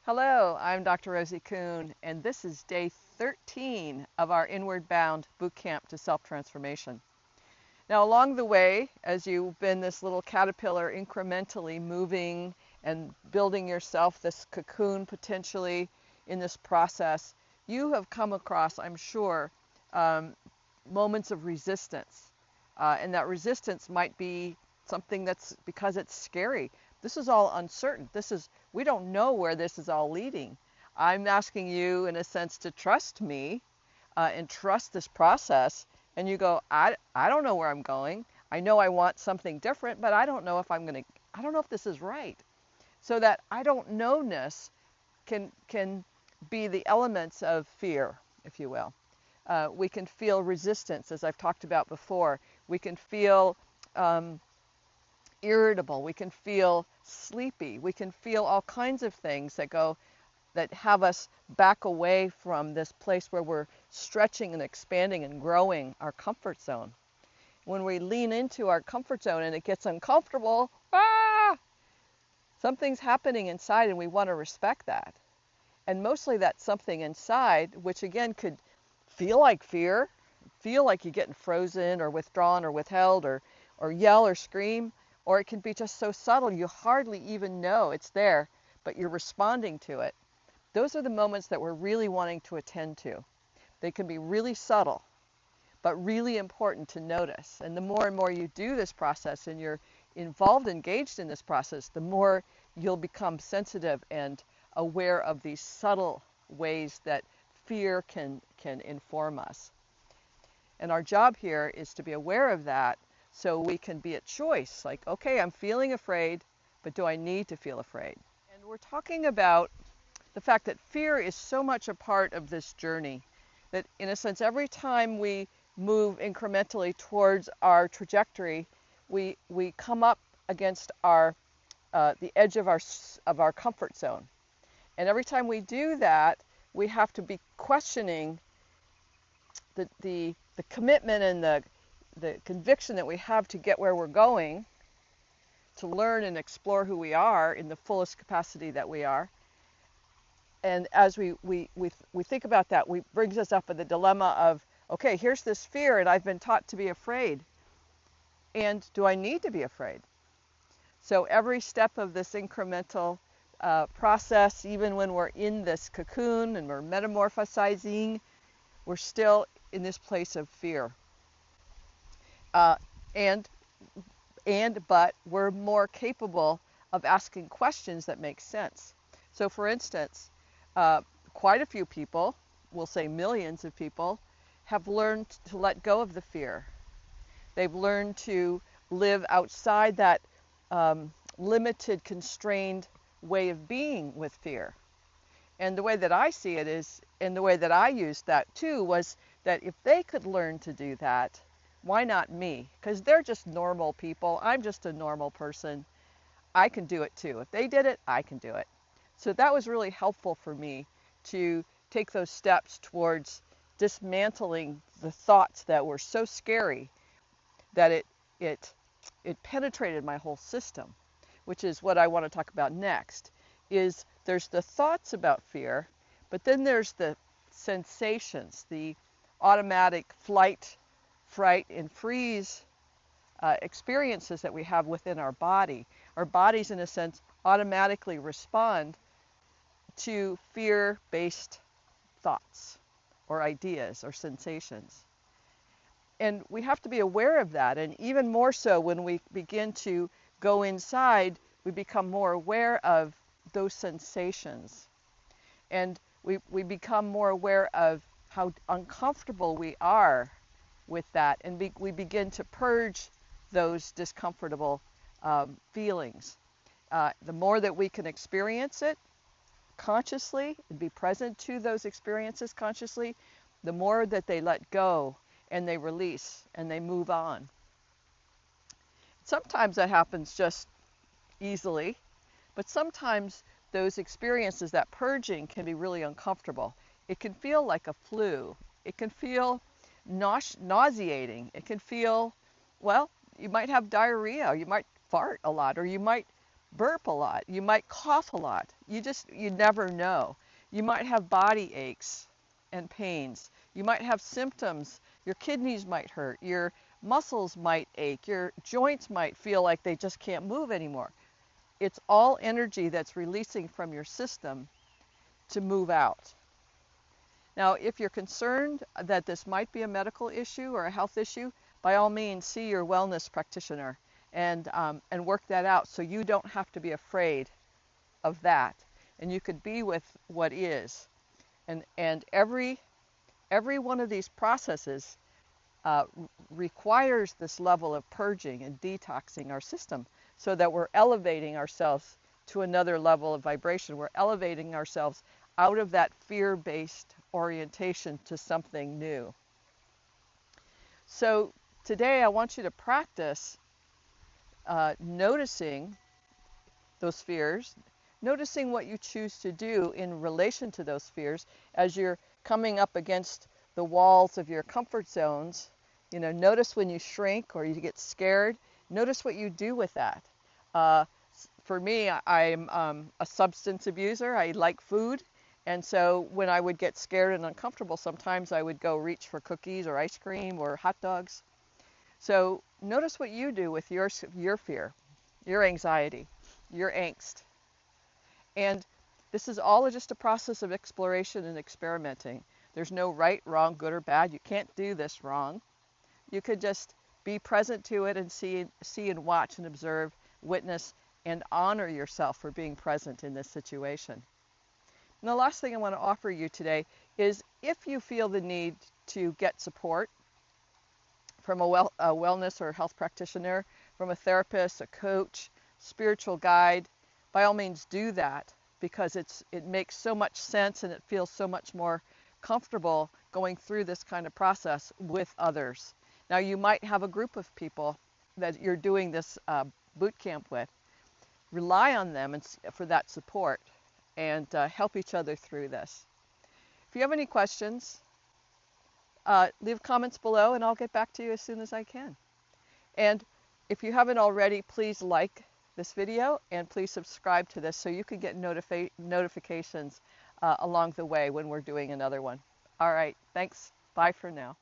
Hello, I'm Dr. Rosie Kuhn, and this is day 13 of our Inward Bound Bootcamp to Self-Transformation. Now, along the way, as you've been this little caterpillar incrementally moving and building yourself this cocoon potentially in this process, you have come across, I'm sure, moments of resistance. And that resistance might be something that's because it's scary. This is all uncertain. We don't know where this is all leading. I'm asking you, in a sense, to trust me and trust this process. And you go, I don't know where I'm going. I know I want something different, but I don't know if I don't know if this is right. So that I don't know-ness can be the elements of fear, if you will. We can feel resistance, as I've talked about before. We can feel irritable. We can feel sleepy. We can feel all kinds of things that have us back away from this place where we're stretching and expanding and growing our comfort zone. When we lean into our comfort zone and it gets uncomfortable, something's happening inside and we want to respect that. And mostly that's something inside, which again could feel like fear, feel like you're getting frozen or withdrawn or withheld or yell or scream, or it can be just so subtle you hardly even know it's there, but you're responding to it. Those are the moments that we're really wanting to attend to. They can be really subtle, but really important to notice. And the more and more you do this process and you're involved, engaged in this process, the more you'll become sensitive and aware of these subtle ways that fear can inform us. And our job here is to be aware of that so we can be at choice. Like, okay, I'm feeling afraid, but do I need to feel afraid? And we're talking about the fact that fear is so much a part of this journey that, in a sense, every time we move incrementally towards our trajectory, we come up against the edge of our comfort zone. And every time we do that, we have to be questioning the commitment and the conviction that we have to get where we're going, to learn and explore who we are in the fullest capacity that we are. And as we think about that, it brings us up with the dilemma of, okay, here's this fear and I've been taught to be afraid. And do I need to be afraid? So every step of this incremental process, even when we're in this cocoon and we're metamorphosizing, we're still in this place of fear. But we're more capable of asking questions that make sense. So for instance, quite a few people, we'll say millions of people, have learned to let go of the fear. They've learned to live outside that limited, constrained way of being with fear. And the way that I see it is, and the way that I used that too, was that if they could learn to do that, why not me? Because they're just normal people. I'm just a normal person. I can do it too. If they did it, I can do it. So that was really helpful for me to take those steps towards dismantling the thoughts that were so scary that it penetrated my whole system, which is what I want to talk about next. Is there's the thoughts about fear, but then there's the sensations, the automatic flight, fright, and freeze experiences that we have within our body. Our bodies, in a sense, automatically respond to fear-based thoughts or ideas or sensations. And we have to be aware of that, and even more so when we begin to go inside, we become more aware of those sensations. And we become more aware of how uncomfortable we are with that, and we begin to purge those discomfortable feelings. The more that we can experience it consciously and be present to those experiences consciously, the more that they let go and they release and they move on. Sometimes that happens just easily, but sometimes those experiences, that purging, can be really uncomfortable. It can feel like a flu. It can feel nauseating. It can feel, well, you might have diarrhea, or you might fart a lot, or you might burp a lot. You might cough a lot. You never know. You might have body aches and pains. You might have symptoms. Your kidneys might hurt. Your muscles might ache. Your joints might feel like they just can't move anymore. It's all energy that's releasing from your system to move out. Now, if you're concerned that this might be a medical issue or a health issue, by all means, see your wellness practitioner and work that out so you don't have to be afraid of that. And you could be with what is. And every one of these processes requires this level of purging and detoxing our system so that we're elevating ourselves to another level of vibration. We're elevating ourselves out of that fear-based orientation to something new. So today I want you to practice noticing those fears, noticing what you choose to do in relation to those fears as you're coming up against the walls of your comfort zones. You know, notice when you shrink or you get scared. Notice what you do with that. For me, I'm a substance abuser. I like food. And so when I would get scared and uncomfortable, sometimes I would go reach for cookies or ice cream or hot dogs. So notice what you do with your fear, your anxiety, your angst. And this is all just a process of exploration and experimenting. There's no right, wrong, good, or bad. You can't do this wrong. You could just be present to it and see and watch and observe, witness, and honor yourself for being present in this situation. And the last thing I want to offer you today is if you feel the need to get support from a wellness or health practitioner, from a therapist, a coach, spiritual guide, by all means do that, because it makes so much sense and it feels so much more comfortable going through this kind of process with others. Now, you might have a group of people that you're doing this boot camp with. Rely on them for that support and help each other through this. If you have any questions, leave comments below and I'll get back to you as soon as I can. And if you haven't already, please like this video and please subscribe to this so you can get notifications along the way when we're doing another one. All right, thanks. Bye for now.